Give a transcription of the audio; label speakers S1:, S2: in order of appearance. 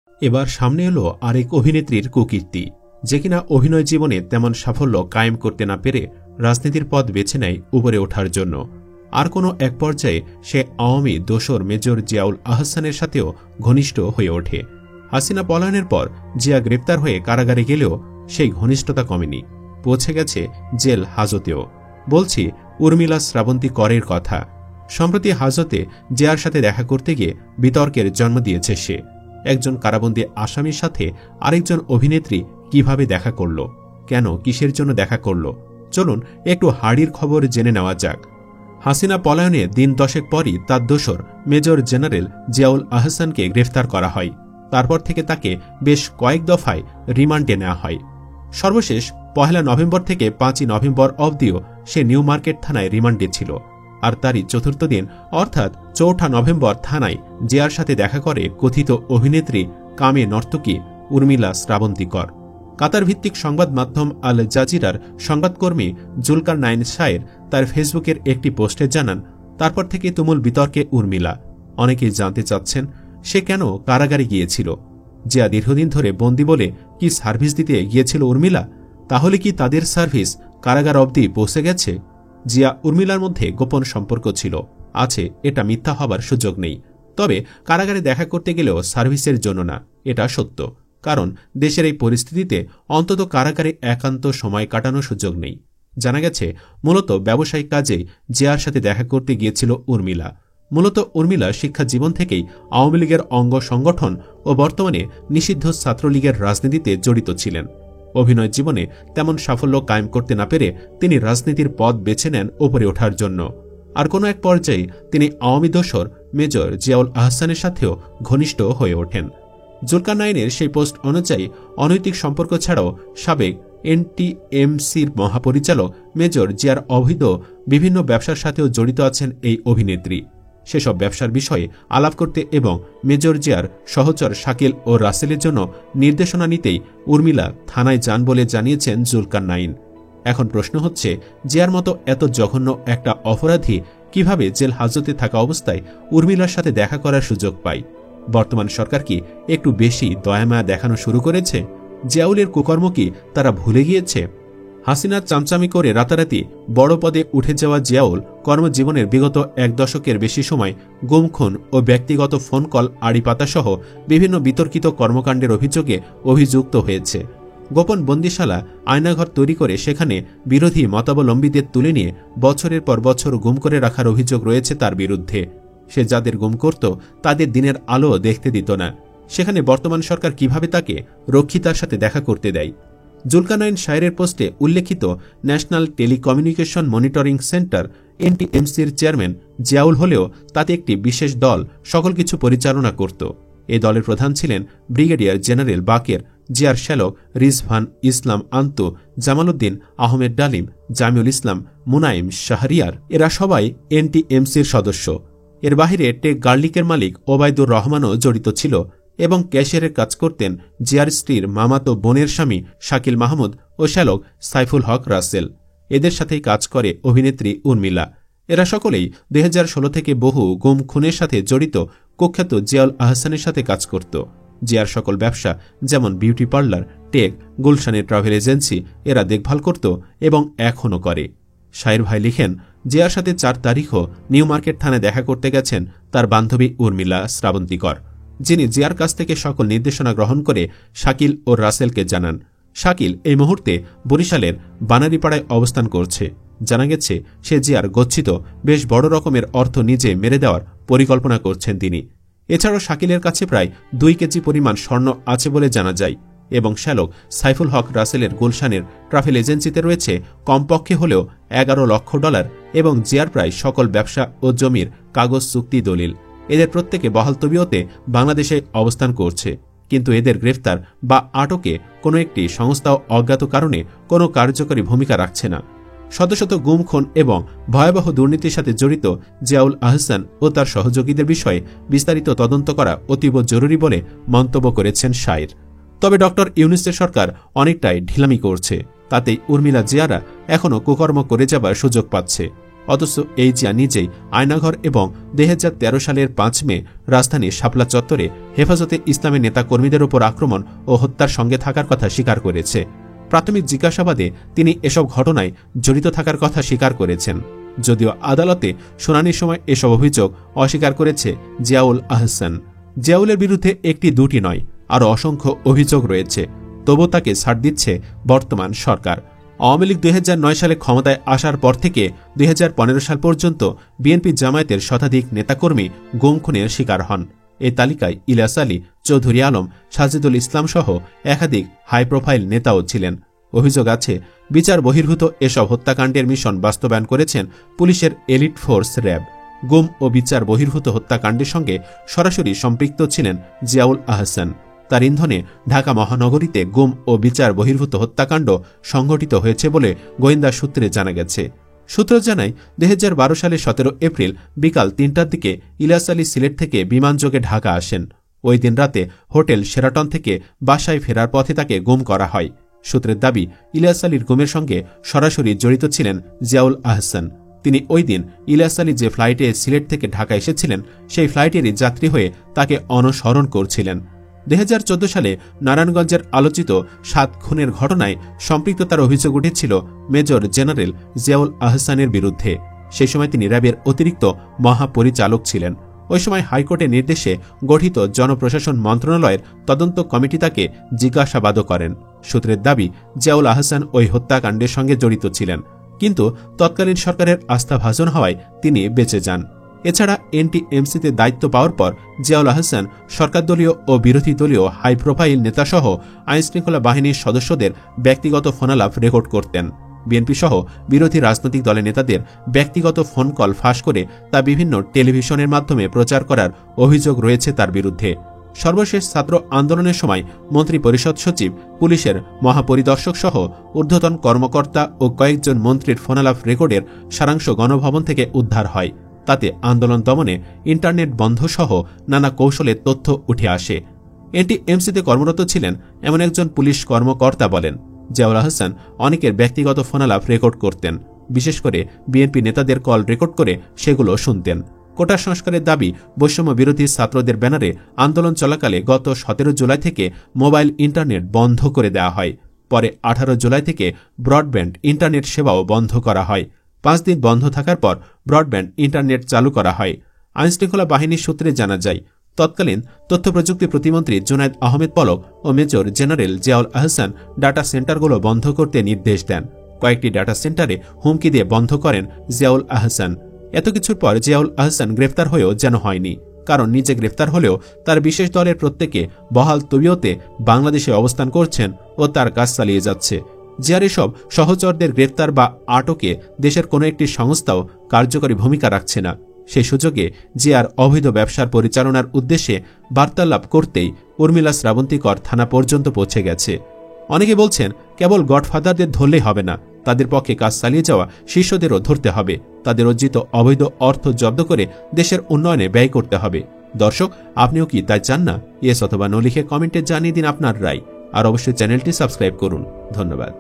S1: এবার সামনে এলো আরেক অভিনেত্রীর কুকীর্তি, যে কিনা অভিনয় জীবনে তেমন সাফল্য কায়েম করতে না পেরে রাজনীতির পথ বেছে নেয় উপরে ওঠার জন্য। আর কোনো এক পর্যায়ে সে আওয়ামী দোসর মেজর জিয়াউল আহসানের সাথেও ঘনিষ্ঠ হয়ে ওঠে। হাসিনা পলায়নের পর জিয়া গ্রেপ্তার হয়ে কারাগারে গেলেও সেই ঘনিষ্ঠতা কমেনি, পৌঁছে গেছে জেল হাজতেও। বলছি উর্মিলা শ্রাবন্তী করের কথা। সম্প্রতি হাজতে জিয়ার সাথে দেখা করতে গিয়ে বিতর্কের জন্ম দিয়েছে সে। একজন কারাবন্দী আসামির সাথে আরেকজন অভিনেত্রী কিভাবে দেখা করল, কেন, কিসের জন্য দেখা করল, চলুন একটু হাড়ির খবর জেনে নেওয়া যাক। হাসিনা পলায়নে দিন 10 পরই তার দোসর মেজর জেনারেল জিয়াউল আহসানকে গ্রেফতার করা হয়। তারপর থেকে তাকে বেশ কয়েক দফায় রিমান্ডে নেওয়া হয়। সর্বশেষ 1 নভেম্বর থেকে 5 নভেম্বর অবধিও সে নিউ মার্কেট থানায় রিমান্ডে ছিল। আর তারই চতুর্থ দিন অর্থাৎ 4 নভেম্বর থানায় জিয়ার সাথে দেখা করে কথিত অভিনেত্রী কামে নর্তকী উর্মিলা শ্রাবন্তী কর। কাতার ভিত্তিক সংবাদ মাধ্যম আল জাজিরার সংবাদকর্মী জুলকারনাইন শায়ের তার ফেসবুকের একটি পোস্টে জানান, তারপর থেকে তুমুল বিতর্কে উর্মিলা। অনেকেই জানতে চাচ্ছেন সে কেন কারাগারে গিয়েছিল। জিয়া দীর্ঘদিন ধরে বন্দী বলে কি সার্ভিস দিতে গিয়েছিল উর্মিলা? তাহলে কি তাদের সার্ভিস কারাগার অবধি পৌঁছে গেছে? জিয়া উর্মিলার মধ্যে গোপন সম্পর্ক ছিল, আছে, এটা মিথ্যা হবার সুযোগ নেই। তবে কারাগারে দেখা করতে গেলেও সার্ভিসের জন্য না, এটা সত্য। কারণ দেশের এই পরিস্থিতিতে অন্তত কারাগারে একান্ত সময় কাটানোর সুযোগ নেই। জানা গেছে মূলত ব্যবসায়িক কাজে জিয়ার সাথে দেখা করতে গিয়েছিল উর্মিলা। মূলত উর্মিলা শিক্ষা জীবন থেকেই আওয়ামী লীগের অঙ্গ সংগঠন ও বর্তমানে নিষিদ্ধ ছাত্রলীগের রাজনীতিতে জড়িত ছিলেন। অভিনয় জীবনে তেমন সাফল্য কায়েম করতে না পেরে তিনি রাজনীতির পথ বেছে নেন উপরে ওঠার জন্য। আর কোনো এক পর্যায়ে তিনি আওয়ামী দোসর মেজর জিয়াউল আহসানের সাথেও ঘনিষ্ঠ হয়ে ওঠেন। জুলকারনাইনের সেই পোস্ট অনুযায়ী অনৈতিক সম্পর্ক ছাড়াও সাবেক এনটিএমসির মহাপরিচালক মেজর জিয়ার অবৈধ বিভিন্ন ব্যবসার সাথেও জড়িত আছেন এই অভিনেত্রী। সেসব ব্যবসার বিষয়ে আলাপ করতে এবং মেজর জিয়ার সহচর শাকিল ও রাসেলের জন্য নির্দেশনা নিতেই উর্মিলা থানায় যান বলে জানিয়েছেন জুলকারনাইন। এখন প্রশ্ন হচ্ছে, জিয়ার মতো এত জঘন্য একটা অপরাধী কিভাবে জেল হাজতে থাকা অবস্থায় উর্মিলার সাথে দেখা করার সুযোগ পায়? বর্তমান সরকার কি একটু বেশি দয়ামায়া দেখানো শুরু করেছে? জিয়াউলের কুকর্ম কি তারা ভুলে গিয়েছে? হাসিনা চামচামি করে রাতারাতি বড় পদে উঠে যাওয়া জিয়াউল কর্মজীবনের বিগত 1 দশকের বেশি সময় গুম, খুন ও ব্যক্তিগত ফোন কল আড়িপাতাসহ বিভিন্ন বিতর্কিত কর্মকাণ্ডের অভিযোগে অভিযুক্ত হয়েছে। গোপন বন্দিশালা, আয়নাঘর তৈরি করে সেখানে বিরোধী মতাবলম্বীদের তুলে নিয়ে বছরের পর বছর গুম করে রাখার অভিযোগ রয়েছে তার বিরুদ্ধে। সে যাদের গুম করত তাদের দিনের আলো দেখতে দিত না। সেখানে বর্তমান সরকার কিভাবে তাকে রক্ষিতার সাথে দেখা করতে দেয়? জুলকারনাইন শায়ের পোস্টে উল্লেখিত ন্যাশনাল টেলিকমিউনিকেশন মনিটরিং সেন্টার এনটিএমসির চেয়ারম্যান জিয়াউল হলেও তাতে একটি বিশেষ দল সকল কিছু পরিচালনা করত। এই দলের প্রধান ছিলেন ব্রিগেডিয়ার জেনারেল বাকের, জিয়ার শ্যালক রিজভান ইসলাম আন্তু, জামালউদ্দিন আহমেদ ডালিম, জামিউল ইসলাম, মুনাইম শাহরিয়ার। এরা সবাই এনটিএমসির সদস্য। এর বাহিরে টেক গার্লিকের মালিক ওবায়দুর রহমানও জড়িত ছিল এবং ক্যাশিয়ারের কাজ করতেন জিয়ার স্ত্রীর মামাতো বোনের স্বামী শাকিল মাহমুদ ও শ্যালক সাইফুল হক রাসেল। এদের সাথেই কাজ করে অভিনেত্রী উর্মিলা। এরা সকলেই 2016 থেকে বহু গুম, খুনের সাথে জড়িত কুখ্যাত জিয়াউল আহসানের সাথে কাজ করত। জিয়ার সকল ব্যবসা, যেমন বিউটি পার্লার, টেক, গুলশানের ট্রাভেল এজেন্সি, এরা দেখভাল করত এবং এখনও করে। শায়ের ভাই লিখেন, জিয়ার সাথে 4 তারিখও নিউ মার্কেট থানায় দেখা করতে গেছেন তার বান্ধবী উর্মিলা শ্রাবন্তী কর, যিনি জিয়ার কাছ থেকে সকল নির্দেশনা গ্রহণ করে শাকিল ও রাসেলকে জানান। শাকিল এই মুহূর্তে বরিশালের বানারীপাড়ায় অবস্থান করছে। জানা গেছে সে জিয়ার গচ্ছিত বেশ বড় রকমের অর্থ নিজে মেরে দেওয়ার পরিকল্পনা করছেন তিনি। এছাড়াও শাকিলের কাছে প্রায় 2 কেজি পরিমাণ স্বর্ণ আছে বলে জানা যায় এবং শ্যালক সাইফুল হক রাসেলের গুলশানের ট্রাভেল এজেন্সিতে রয়েছে কমপক্ষে হলেও $11 লক্ষ এবং জিয়ার প্রায় সকল ব্যবসা ও জমির কাগজ, চুক্তি, দলিল। এদের প্রত্যেকে বহাল তবিয়তে বাংলাদেশে অবস্থান করছে, কিন্তু এদের গ্রেফতার বা আটকে কোনো একটি সংস্থাও অজ্ঞাত কারণে কোনো কার্যকরী ভূমিকা রাখছে না। শত শত গুম, খুন এবং ভয়াবহ দুর্নীতির সাথে জড়িত জিয়াউল আহসান ও তার সহযোগীদের বিষয়ে বিস্তারিত তদন্ত করা অতীব জরুরি বলে মন্তব্য করেছেন শায়ের। তবে ডক্টর ইউনূসের সরকার অনেকটাই ঢিলামি করছে, তাতেই উর্মিলা জিয়ারা এখনও কুকর্ম করে যাবার সুযোগ পাচ্ছে। অথচ এই জিয়া নিজেই আয়নাঘর এবং 2013 সালের 5 মে রাজধানীর শাপলা চত্বরে হেফাজতে ইসলামের নেতাকর্মীদের উপর আক্রমণ ও হত্যার সঙ্গে থাকার কথা স্বীকার করেছে। প্রাথমিক জিজ্ঞাসাবাদে তিনি এসব ঘটনায় জড়িত থাকার কথা স্বীকার করেছেন, যদিও আদালতে শুনানির সময় এসব অভিযোগ অস্বীকার করেছে জিয়াউল আহসান। জিয়াউলের বিরুদ্ধে একটি দুটি নয়, আরও অসংখ্য অভিযোগ রয়েছে, তবু তাকে ছাড় দিচ্ছে বর্তমান সরকার। আওয়ামী লীগ 2009 সালে ক্ষমতায় আসার পর থেকে 2015 সাল পর্যন্ত বিএনপি জামায়াতের শতাধিক নেতাকর্মী গুম খুনের শিকার হন। এই তালিকায় ইলিয়াস আলী, চৌধুরী আলম, সাজিদুল ইসলাম সহ একাধিক হাই প্রোফাইল নেতাও ছিলেন। অভিযোগ আছে, বিচার বহির্ভূত এসব হত্যাকাণ্ডের মিশন বাস্তবায়ন করেছেন পুলিশের এলিট ফোর্স র্যাব। গুম ও বিচার বহির্ভূত হত্যাকাণ্ডের সঙ্গে সরাসরি সম্পৃক্ত ছিলেন জিয়াউল আহসান। তার ইন্ধনে ঢাকা মহানগরীতে গুম ও বিচার বহির্ভূত হত্যাকাণ্ড সংঘটিত হয়েছে বলে গোয়েন্দা সূত্রে জানা গেছে। সূত্র জানায়, 2012 সালের 17 এপ্রিল বিকাল 3টার দিকে ইলিয়াস আলী সিলেট থেকে বিমানযোগে ঢাকা আসেন। ওই দিন রাতে হোটেল শেরাটন থেকে বাসায় ফেরার পথে তাকে গুম করা হয়। সূত্রের দাবি, ইলিয়াস আলীর গুমের সঙ্গে সরাসরি জড়িত ছিলেন জিয়াউল আহসান। তিনি ওই দিন ইলিয়াস আলী যে ফ্লাইটে সিলেট থেকে ঢাকা এসেছিলেন, সেই ফ্লাইটেরই যাত্রী হয়ে তাকে অনুসরণ করছিলেন। 2014 সালে নারায়ণগঞ্জের আলোচিত 7 খুনের ঘটনায় সম্পৃক্ততার অভিযোগ উঠেছিল মেজর জেনারেল জিয়াউল আহসানের বিরুদ্ধে। সেই সময় তিনি র্যাবের অতিরিক্ত মহাপরিচালক ছিলেন। ওই সময় হাইকোর্টের নির্দেশে গঠিত জনপ্রশাসন মন্ত্রণালয়ের তদন্ত কমিটি তাকে জিজ্ঞাসাবাদও করেন। সূত্রের দাবি, জিয়াউল আহসান ওই হত্যাকাণ্ডের সঙ্গে জড়িত ছিলেন, কিন্তু তৎকালীন সরকারের আস্থাভাজন হওয়ায় তিনি বেঁচে যান। এছাড়া এনটিএমসিতে দায়িত্ব পাওয়ার পর জিয়াউল আহসান সরকারদলীয় ও বিরোধী দলীয় হাই প্রোফাইল নেতাসহ আইনশৃঙ্খলা বাহিনীর সদস্যদের ব্যক্তিগত ফোনালাপ রেকর্ড করতেন। বিএনপি সহ বিরোধী রাজনৈতিক দলের নেতাদের ব্যক্তিগত ফোন কল ফাঁস করে তা বিভিন্ন টেলিভিশনের মাধ্যমে প্রচার করার অভিযোগ রয়েছে তার বিরুদ্ধে। সর্বশেষ ছাত্র আন্দোলনের সময় মন্ত্রী পরিষদ সচিব, পুলিশের মহাপরিদর্শক সহ ঊর্ধ্বতন কর্মকর্তা ও কয়েকজন মন্ত্রীর ফোনালাপ রেকর্ডের সারাংশ গণভবন থেকে উদ্ধার হয়। তাতে আন্দোলন দমনে ইন্টারনেট বন্ধ সহ নানা কৌশলের তথ্য উঠে আসে। এনটিএমসিতে কর্মরত ছিলেন এমন একজন পুলিশ কর্মকর্তা বলেন, জিয়াউল আহসান অনেকের ব্যক্তিগত ফোনালাপ রেকর্ড করতেন, বিশেষ করে বিএনপি নেতাদের কল রেকর্ড করে সেগুলো শুনতেন। কোটা সংস্কারের দাবি বৈষম্য বিরোধী ছাত্রদের ব্যানারে আন্দোলন চলাকালে গত 17 জুলাই থেকে মোবাইল ইন্টারনেট বন্ধ করে দেওয়া হয়। পরে 18 জুলাই থেকে ব্রডব্যান্ড ইন্টারনেট সেবাও বন্ধ করা হয়। 5 দিন বন্ধ থাকার পর ব্রডব্যান্ড ইন্টারনেট চালু করা হয়। আইনশৃঙ্খলা বাহিনীর সূত্রে জানা যায়, তৎকালীন তথ্য প্রযুক্তি প্রতিমন্ত্রী জুনায়েদ আহমেদ পলক ও major general Ziaul Ahsan data সেন্টারগুলো বন্ধ করতে নির্দেশ দেন। কয়েকটি ডাটা সেন্টারে হুমকি দিয়ে বন্ধ করেন জিয়াউল আহসান। এত কিছুর পর জিয়াউল আহসান গ্রেফতার হয়েও যেন হয়নি, কারণ নিজে গ্রেফতার হলেও তার বিশেষ দলের প্রত্যেকে বহাল তবিয়তে বাংলাদেশে অবস্থান করছেন ও তার কাজ চালিয়ে যাচ্ছে। জিয়ার এসব সহচরদের গ্রেফতার বা আটকে দেশের কোনো একটি সংস্থাও কার্যকরী ভূমিকা রাখছে না। সেই সুযোগে জিয়ার অবৈধ ব্যবসার পরিচালনার উদ্দেশ্যে বার্তালাপ করতেই উর্মিলা শ্রাবন্তীকর থানা পর্যন্ত পৌঁছে গেছে। অনেকে বলছেন, কেবল গডফাদারদের ধরলেই হবে না, তাদের পক্ষে কাজ চালিয়ে যাওয়া শীর্ষদেরও ধরতে হবে, তাদের অর্জিত অবৈধ অর্থ জব্দ করে দেশের উন্নয়নে ব্যয় করতে হবে। দর্শক, আপনিও কি তাই চান না? ইয়েস অথবা নো লিখে কমেন্টে জানিয়ে দিন আপনার রায়। আর অবশ্যই চ্যানেলটি সাবস্ক্রাইব করুন। ধন্যবাদ।